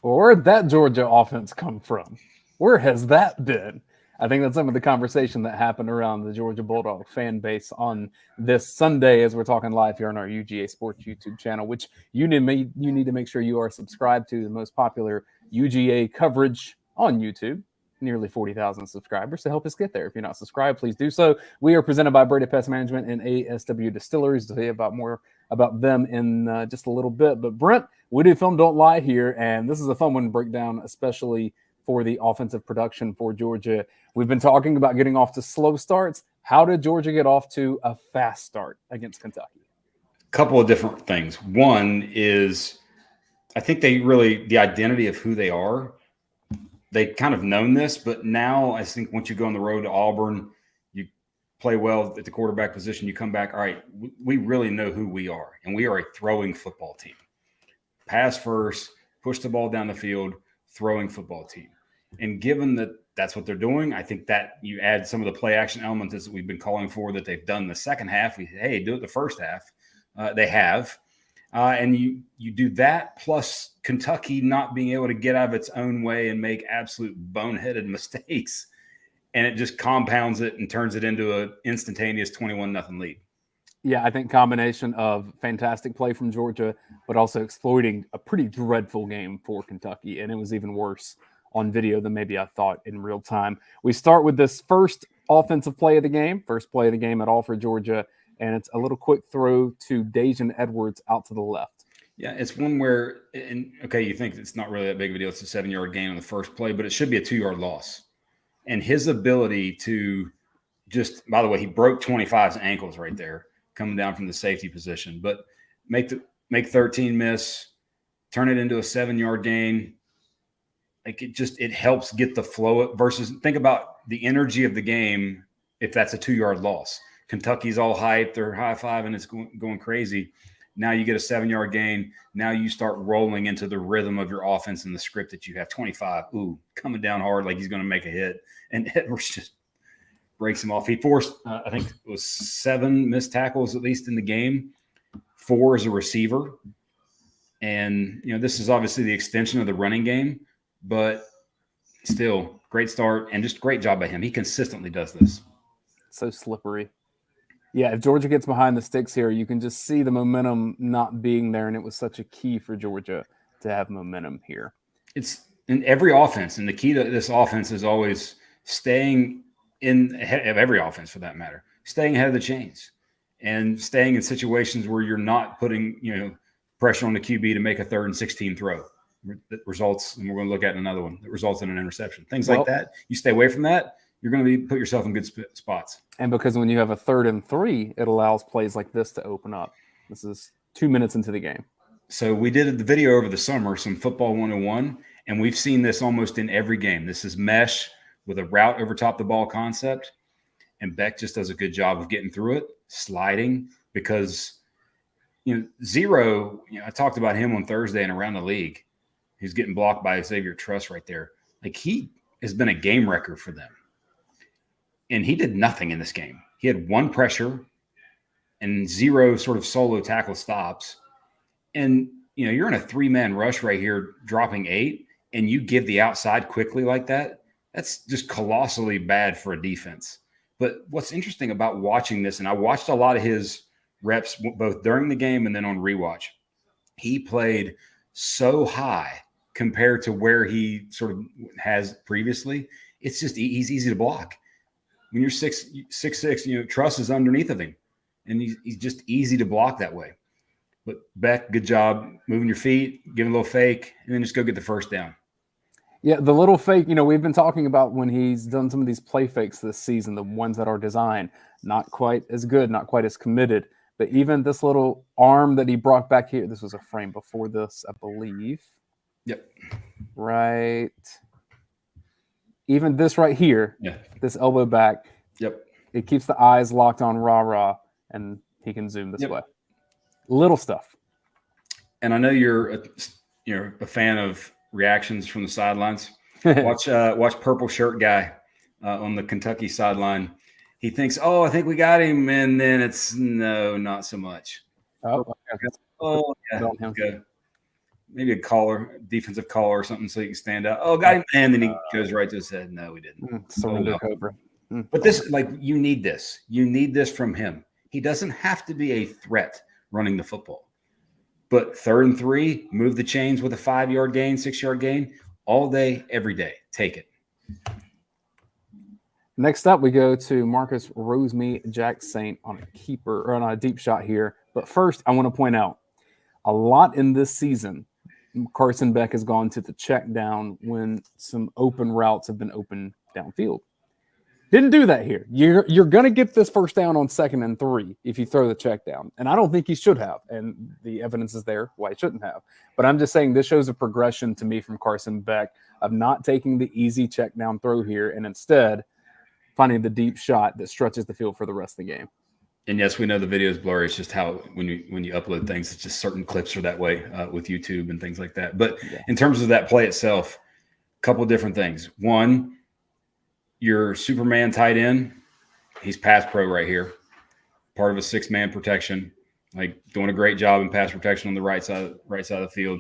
Well, where'd that Georgia offense come from? Where has that been? I think that's some of the conversation that happened around the Georgia Bulldog fan base on this Sunday as we're talking live here on our UGA Sports YouTube channel, which you need to make sure you are subscribed to the most popular UGA coverage on YouTube. Nearly 40,000 subscribers to help us get there. If you're not subscribed, please do so. We are presented by Breda Pest Management and ASW Distilleries. To tell you about more about them in just a little bit. But Brent, we do film Don't Lie here, and this is a fun one to break down, especially for the offensive production for Georgia. We've been talking about getting off to slow starts. How did Georgia get off to a fast start against Kentucky? A couple of different things. One is I think the identity of who they are, they've kind of known this, but now I think once you go on the road to Auburn, you play well at the quarterback position, you come back, all right, we really know who we are, and we are a throwing football team. Pass first, push the ball down the field, throwing football team. And given that that's what they're doing, I think that you add some of the play action elements that we've been calling for that they've done the second half. Hey, do it the first half. They have. And you do that plus Kentucky not being able to get out of its own way and make absolute boneheaded mistakes. And it just compounds it and turns it into an instantaneous 21-0 lead. Yeah, I think combination of fantastic play from Georgia, but also exploiting a pretty dreadful game for Kentucky. And it was even worse on video than maybe I thought in real time. We start with this first offensive play of the game, first play of the game at all for Georgia. And it's a little quick throw to Dayne Edwards out to the left. Yeah, it's one where, you think it's not really that big of a deal. It's a 7-yard gain on the first play, but it should be a 2-yard loss. And his ability to just, by the way, he broke 25's ankles right there, coming down from the safety position, but make 13 miss, turn it into a 7-yard gain. Like it helps get the flow versus think about the energy of the game. If that's a 2-yard loss, Kentucky's all hyped, they're high-fiving, it's going crazy. Now you get a 7-yard gain. Now you start rolling into the rhythm of your offense and the script that you have. 25, coming down hard like he's going to make a hit. And Edwards just breaks him off. He forced, I think it was 7 missed tackles at least in the game, 4 as a receiver. And, this is obviously the extension of the running game, but still great start and just great job by him. He consistently does this. So slippery. Yeah, if Georgia gets behind the sticks here, you can just see the momentum not being there, and it was such a key for Georgia to have momentum here. It's in every offense, and the key to this offense is always staying ahead of every offense for that matter, staying ahead of the chains and staying in situations where you're not putting, pressure on the QB to make a 3rd and 16 throw that results, and we're going to look at another one that results in an interception. Things like that. You stay away from that. You're going to put yourself in good spots. And because when you have a 3rd and 3, it allows plays like this to open up. This is 2 minutes into the game. So we did the video over the summer, some football 101, and we've seen this almost in every game. This is mesh with a route over top the ball concept. And Beck just does a good job of getting through it, sliding, because, Zero, I talked about him on Thursday and around the league. He's getting blocked by Xavier Truss right there. Like, he has been a game wrecker for them. And he did nothing in this game. He had 1 pressure and 0 sort of solo tackle stops. And, you're in a 3-man rush right here, dropping 8, and you give the outside quickly like that. That's just colossally bad for a defense. But what's interesting about watching this, and I watched a lot of his reps both during the game and then on rewatch, he played so high compared to where he sort of has previously. It's just he's easy to block. When you're 6'6", Truss is underneath of him, and he's just easy to block that way. But Beck, good job moving your feet, giving a little fake, and then just go get the first down. Yeah, the little fake, we've been talking about when he's done some of these play fakes this season, the ones that are designed, not quite as good, not quite as committed. But even this little arm that he brought back here, this was a frame before this, I believe. Yep. Right. Even this right here, this elbow back, it keeps the eyes locked on Ra, and he can zoom this way. Little stuff. And I know you're a fan of reactions from the sidelines. Watch purple shirt guy on the Kentucky sideline. He thinks, I think we got him, and then it's no, not so much. Yeah. Good. maybe a defensive caller or something so you can stand out. Oh, got him. And then he goes right to his head. No, we didn't. Surrender Cobra. But this, you need this. You need this from him. He doesn't have to be a threat running the football. But 3rd and 3, move the chains with a 5-yard gain, 6-yard gain, all day, every day. Take it. Next up, we go to Marcus Rosemy-Jacksaint on a keeper or on a deep shot here. But first, I want to point out a lot in this season, Carson Beck has gone to the check down when some open routes have been open downfield. Didn't do that here. You're going to get this first down on 2nd and 3 if you throw the check down. And I don't think he should have. And the evidence is there why he shouldn't have. But I'm just saying this shows a progression to me from Carson Beck of not taking the easy check down throw here and instead finding the deep shot that stretches the field for the rest of the game. And yes, we know the video is blurry. It's just how when you upload things, it's just certain clips are that way with YouTube and things like that. But in terms of that play itself, a couple of different things. One, your Superman tight end, he's pass pro right here, part of a 6-man protection, like doing a great job in pass protection on the right side of the field.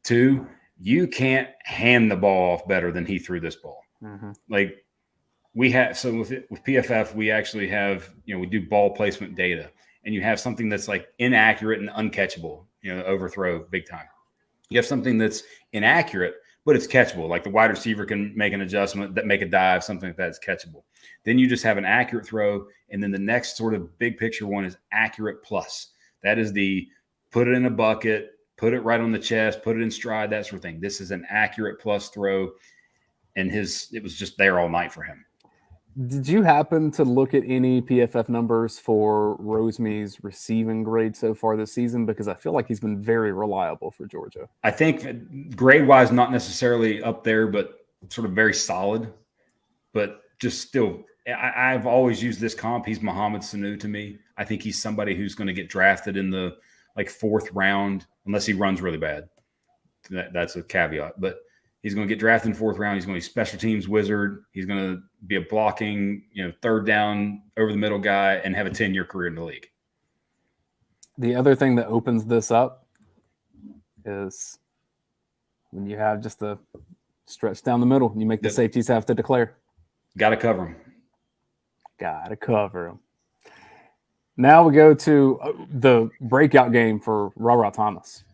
2, you can't hand the ball off better than he threw this ball. Mm-hmm. Like we have, so with PFF, we actually have, we do ball placement data, and you have something that's like inaccurate and uncatchable, overthrow big time. You have something that's inaccurate, but it's catchable. Like the wide receiver can make an adjustment, that make a dive, something like that is catchable. Then you just have an accurate throw. And then the next sort of big picture one is accurate plus. That is the put it in a bucket, put it right on the chest, put it in stride, that sort of thing. This is an accurate plus throw. And it was just there all night for him. Did you happen to look at any PFF numbers for Rosemy's receiving grade so far this season? Because I feel like he's been very reliable for Georgia. I think grade-wise, not necessarily up there, but sort of very solid. But just still, I've always used this comp. He's Mohamed Sanu to me. I think he's somebody who's going to get drafted in the 4th round, unless he runs really bad. That's a caveat. But he's going to get drafted in 4th round. He's going to be special teams wizard. He's going to be a blocking, 3rd down over the middle guy and have a 10-year career in the league. The other thing that opens this up is when you have just a stretch down the middle, you make the safeties have to declare. Got to cover him. Got to cover him. Now we go to the breakout game for Ra Thomas.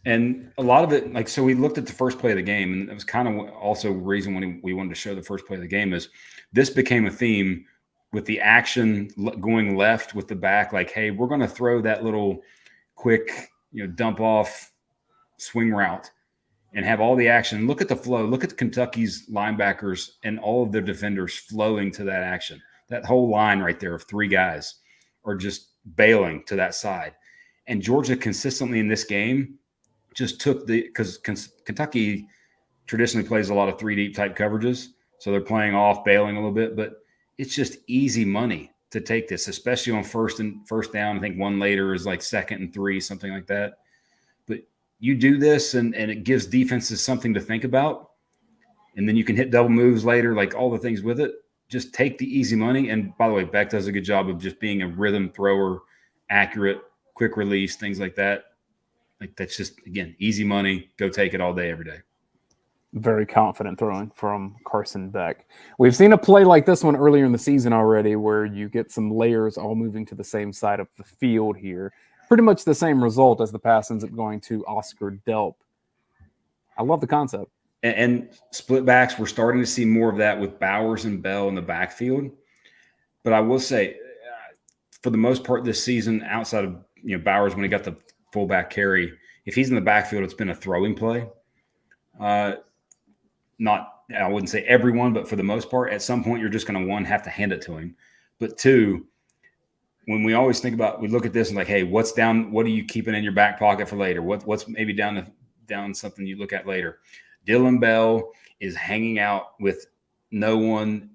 And a lot of it, so we looked at the first play of the game, and it was kind of also a reason when we wanted to show the first play of the game is this became a theme with the action going left with the back, like, hey, we're going to throw that little quick, dump off swing route and have all the action. Look at the flow. Look at Kentucky's linebackers and all of their defenders flowing to that action. That whole line right there of 3 guys are just bailing to that side. And Georgia consistently in this game just took because Kentucky traditionally plays a lot of 3-deep type coverages. So they're playing off, bailing a little bit, but it's just easy money to take this, especially on first down. I think one later is like 2nd and 3, something like that. But you do this and it gives defenses something to think about. And then you can hit double moves later, like all the things with it. Just take the easy money. And by the way, Beck does a good job of just being a rhythm thrower, accurate, quick release, things like that. Like that's just, again, easy money. Go take it all day, every day. Very confident throwing from Carson Beck. We've seen a play like this one earlier in the season already where you get some layers all moving to the same side of the field here. Pretty much the same result as the pass ends up going to Oscar Delp. I love the concept. And split backs, we're starting to see more of that with Bowers and Bell in the backfield. But I will say, for the most part this season, outside of Bowers when he got the fullback carry, if he's in the backfield, it's been a throwing play. Not, I wouldn't say everyone, but for the most part, at some point, you're just going to, 1, have to hand it to him. But 2, when we always think about, we look at this and like, hey, what's down? What are you keeping in your back pocket for later? What's maybe down something you look at later? Dylan Bell is hanging out with no one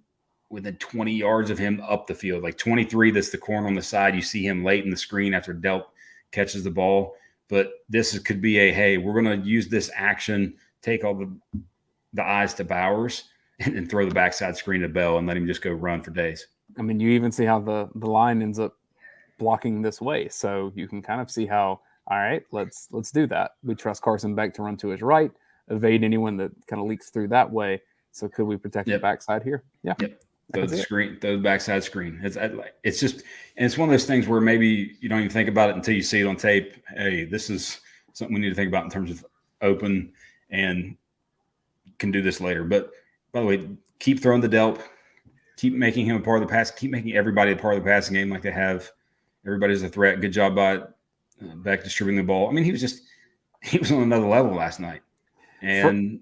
within 20 yards of him up the field. Like 23, that's the corner on the side. You see him late in the screen after Delp catches the ball. But this could be hey, we're going to use this action, take all the eyes to Bowers and throw the backside screen to Bell and let him just go run for days. I mean, you even see how the line ends up blocking this way. So you can kind of see how All right, let's do that. We trust Carson Beck to run to his right, evade anyone that kind of leaks through that way. So could we protect the backside here? Yeah. Yep. Throw the backside screen. It's just, and it's one of those things where maybe you don't even think about it until you see it on tape. Hey, this is something we need to think about in terms of open, and can do this later. But by the way, keep throwing the delp, keep making him a part of the pass, keep making everybody a part of the passing game like they have. Everybody's a threat. Good job by Beck distributing the ball. I mean, he was on another level last night, and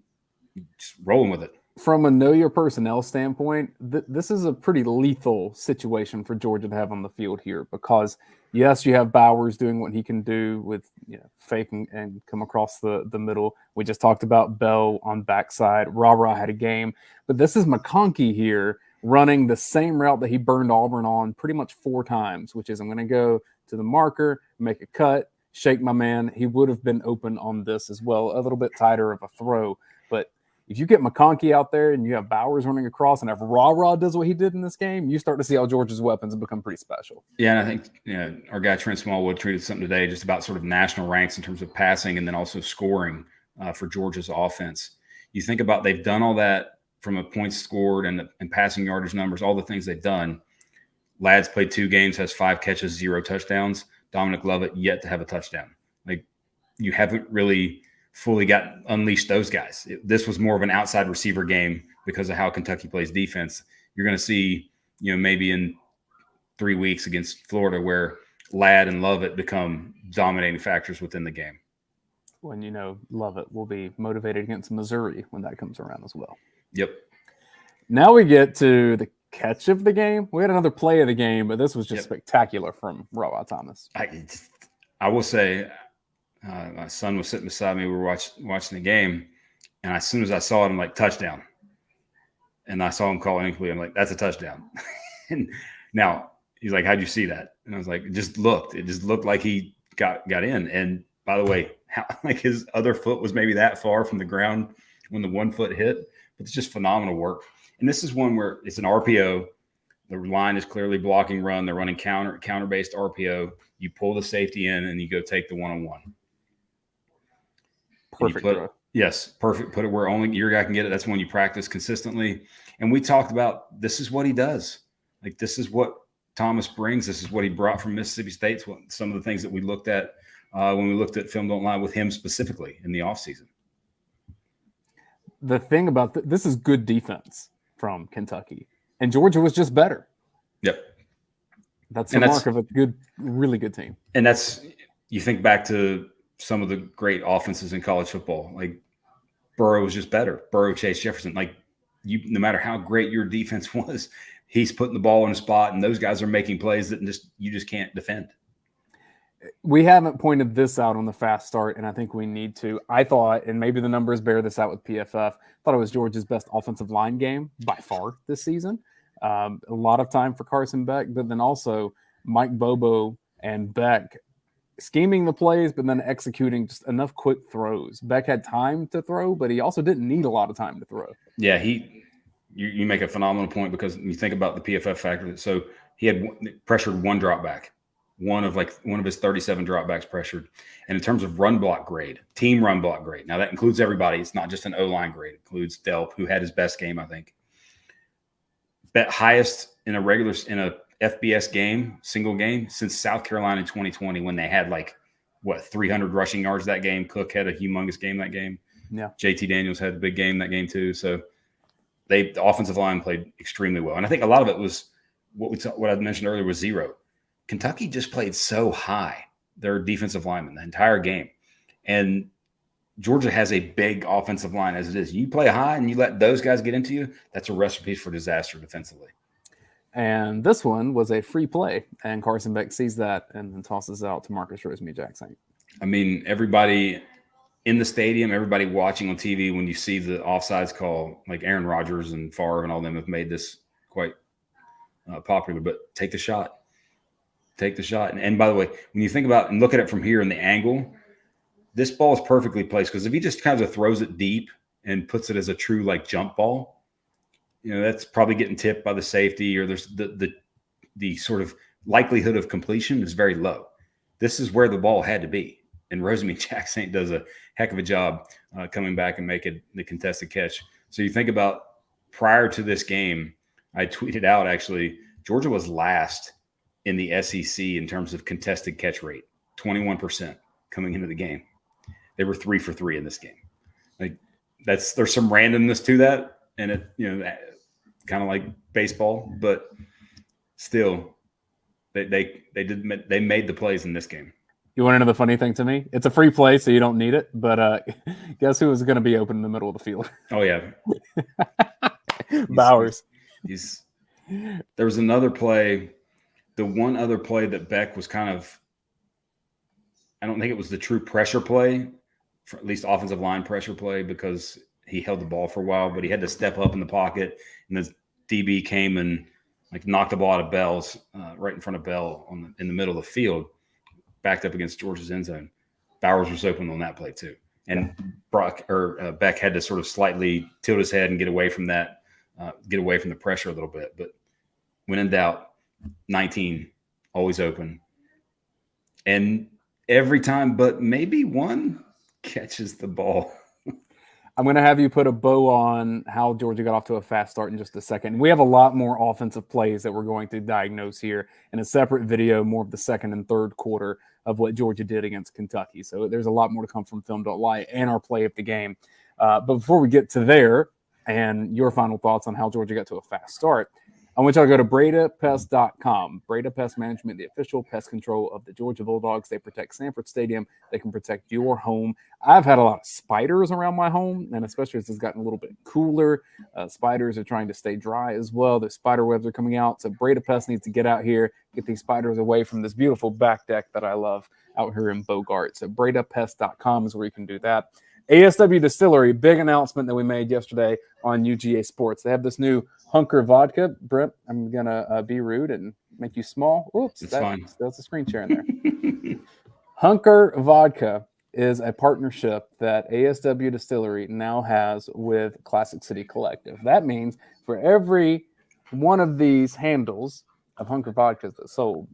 just rolling with it. From a know your personnel standpoint, this is a pretty lethal situation for Georgia to have on the field here, because yes, you have Bowers doing what he can do with fake and come across the middle. We just talked about Bell on backside. Ra had a game, but this is McConkey here running the same route that he burned Auburn on pretty much 4 times, which is I'm going to go to the marker, make a cut, shake my man. He would have been open on this as well, a little bit tighter of a throw, but if you get McConkey out there and you have Bowers running across, and if Ra does what he did in this game, you start to see how Georgia's weapons become pretty special. Yeah, and I think our guy Trent Smallwood tweeted something today just about sort of national ranks in terms of passing and then also scoring for Georgia's offense. You think about they've done all that from a points scored and passing yardage numbers, all the things they've done. Ladd's played 2 games, has 5 catches, 0 touchdowns. Dominic Lovett yet to have a touchdown. Like, you haven't really fully got unleashed those guys. This was more of an outside receiver game because of how Kentucky plays defense. You're going to see, maybe in 3 weeks against Florida where Ladd and Lovett become dominating factors within the game. When Lovett will be motivated against Missouri when that comes around as well. Yep. Now we get to the catch of the game. We had another play of the game, but this was just spectacular from Ra Thomas. I will say, my son was sitting beside me. We were watching the game, and as soon as I saw it, I'm like, touchdown. And I saw him call incomplete. I'm like, that's a touchdown. And now he's like, how'd you see that? And I was like, it just looked like he got in. And by the way, his other foot was maybe that far from the ground when the 1 foot hit. But it's just phenomenal work. And this is one where it's an RPO. The line is clearly blocking run. They're running counter-based RPO. You pull the safety in, and you go take the one-on-one. Perfect. Yes, perfect. Put it where only your guy can get it. That's when you practice consistently. And we talked about this is what he does. Like, this is what Thomas brings. This is what he brought from Mississippi State. Some of the things that we looked at when we looked at Film Don't Lie with him specifically in the offseason. The thing about this is good defense from Kentucky. And Georgia was just better. Yep. That's the mark of a really good team. And you think back to some of the great offenses in college football. Like, Burrow was just better. Burrow, Chase Jefferson. Like, no matter how great your defense was, he's putting the ball in a spot, and those guys are making plays that you just can't defend. We haven't pointed this out on the fast start, and I think we need to. I thought, and maybe the numbers bear this out with PFF, thought it was Georgia's best offensive line game by far this season. A lot of time for Carson Beck, but then also Mike Bobo and Beck scheming the plays, but then executing just enough quick throws. Beck had time to throw, but he also didn't need a lot of time to throw. Yeah, you make a phenomenal point, because when you think about the PFF factor, so he had pressured 1 drop back, one of his 37 dropbacks pressured. And in terms of run block grade, team run block grade, now that includes everybody. It's not just an O-line grade. It includes Delp, who had his best game, I think. Bet highest in a FBS game, single game, since South Carolina in 2020, when they had 300 rushing yards that game. Cook had a humongous game that game. Yeah. JT Daniels had a big game that game too. So the offensive line played extremely well. And I think a lot of it was what I mentioned earlier was zero. Kentucky just played so high, their defensive linemen, the entire game. And Georgia has a big offensive line as it is. You play high and you let those guys get into you, that's a recipe for disaster defensively. And this one was a free play, and Carson Beck sees that and then tosses out to Marcus Rosemy-Jacksaint. I mean, everybody in the stadium, everybody watching on TV, when you see the offsides call, like Aaron Rodgers and Favre and all them have made this quite popular, but take the shot. Take the shot. And by the way, when you think about and look at it from here in the angle, this ball is perfectly placed, because if he just kind of throws it deep and puts it as a true jump ball, that's probably getting tipped by the safety, or there's the sort of likelihood of completion is very low. This is where the ball had to be. and Rosemy-Jacksaint does a heck of a job coming back and making the contested catch. So you think about prior to this game, I tweeted out actually Georgia was last in the SEC in terms of contested catch rate, 21% coming into the game. They were 3 for 3 in this game. Like there's some randomness to that, and it kind of like baseball, but still they made the plays in this game. You want to know the funny thing to me? It's a free play, so you don't need it. But guess who was going to be open in the middle of the field? Oh yeah, Bowers. There was another play. The one other play that Beck was kind of, I don't think it was the true pressure play, for at least offensive line pressure play, because he held the ball for a while, but he had to step up in the pocket, and the DB came and like knocked the ball out of Bell's right in front of Bell in the middle of the field, backed up against Georgia's end zone. Bowers was open on that play too, and Beck had to sort of slightly tilt his head and get away from that, get away from the pressure a little bit. But when in doubt, 19 always open, and every time, but maybe one catches the ball. I'm going to have you put a bow on how Georgia got off to a fast start in just a second. We have a lot more offensive plays that we're going to diagnose here in a separate video, more of the second and third quarter of what Georgia did against Kentucky. So there's a lot more to come from Film Don't Lie and our play of the game. But before we get to there and your final thoughts on how Georgia got to a fast start, I want y'all to go to BredaPest.com. Breda Pest Management, the official pest control of the Georgia Bulldogs. They protect Sanford Stadium. They can protect your home. I've had a lot of spiders around my home, and especially as it's gotten a little bit cooler, spiders are trying to stay dry as well. The spider webs are coming out, so Breda Pest needs to get out here, get these spiders away from this beautiful back deck that I love out here in Bogart. So BredaPest.com is where you can do that. ASW Distillery, big announcement that we made yesterday on UGA Sports. They have this new Hunker vodka. Brent, I'm going to be rude and make you small. Oops, it's fine. That's a screen share in there. Hunker vodka is a partnership that ASW Distillery now has with Classic City Collective. That means for every one of these handles of Hunker vodkas that's sold,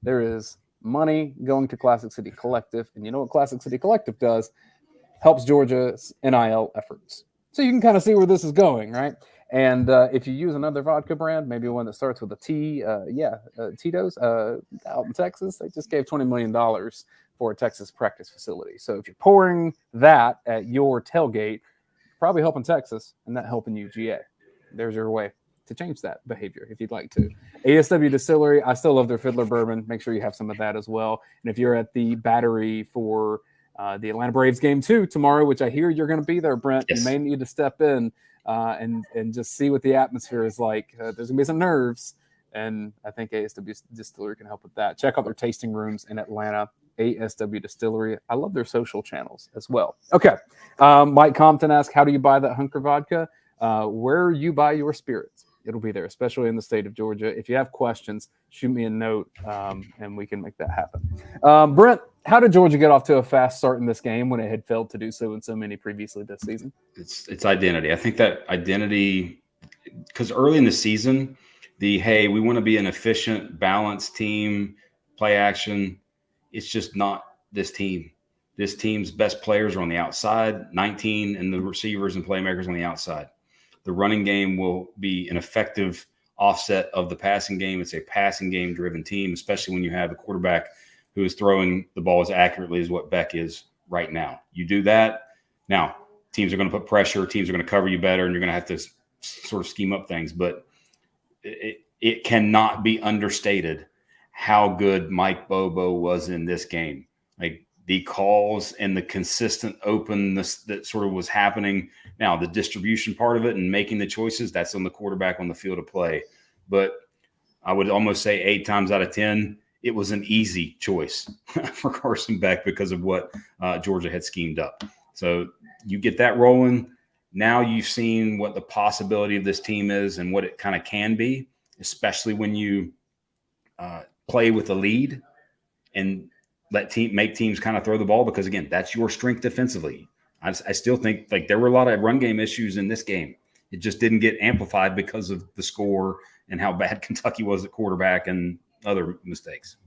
there is money going to Classic City Collective. And you know what Classic City Collective does? Helps Georgia's NIL efforts. So you can kind of see where this is going, right? And if you use another vodka brand, maybe one that starts with a T, Tito's out in Texas, they just gave $20 million for a Texas practice facility. So if you're pouring that at your tailgate, probably helping Texas and not helping UGA. There's your way to change that behavior if you'd like to. ASW Distillery, I still love their Fiddler bourbon. Make sure you have some of that as well. And if you're at the Battery for the Atlanta Braves game 2 tomorrow, which I hear you're going to be there, Brent. Yes. You may need to step in and just see what the atmosphere is like. There's going to be some nerves, and I think ASW Distillery can help with that. Check out their tasting rooms in Atlanta, ASW Distillery. I love their social channels as well. Okay. Mike Compton asked, how do you buy that Hunker vodka? Where you buy your spirits. It'll be there, especially in the state of Georgia. If you have questions, shoot me a note, and we can make that happen. Brent, how did Georgia get off to a fast start in this game when it had failed to do so in so many previously this season? It's identity. I think that identity, because early in the season, hey, we want to be an efficient, balanced team, play action. It's just not this team. This team's best players are on the outside, 19, and the receivers and playmakers on the outside. The running game will be an effective offset of the passing game. It's a passing game driven team, especially when you have a quarterback who is throwing the ball as accurately as what Beck is right now. You do that. Now, teams are going to put pressure. Teams are going to cover you better, and you're going to have to sort of scheme up things. But it cannot be understated how good Mike Bobo was in this game. Like the calls and the consistent openness that sort of was happening. Now, the distribution part of it and making the choices, that's on the quarterback on the field of play. But I would almost say 8 times out of 10, it was an easy choice for Carson Beck because of what Georgia had schemed up. So you get that rolling. Now you've seen what the possibility of this team is and what it kind of can be, especially when you play with a lead and make teams kind of throw the ball, because again, that's your strength defensively. I still think like there were a lot of run game issues in this game. It just didn't get amplified because of the score and how bad Kentucky was at quarterback and other mistakes.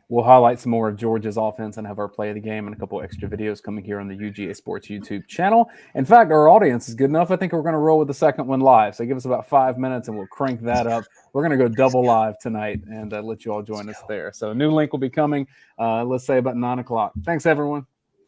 We'll highlight some more of Georgia's offense and have our play of the game and a couple extra videos coming here on the UGA Sports YouTube channel. In fact, our audience is good enough. I think we're going to roll with the second one live. So give us about 5 minutes and we'll crank that up. We're going to go double live tonight and let you all join us there. So a new link will be coming, let's say about 9 o'clock. Thanks, everyone.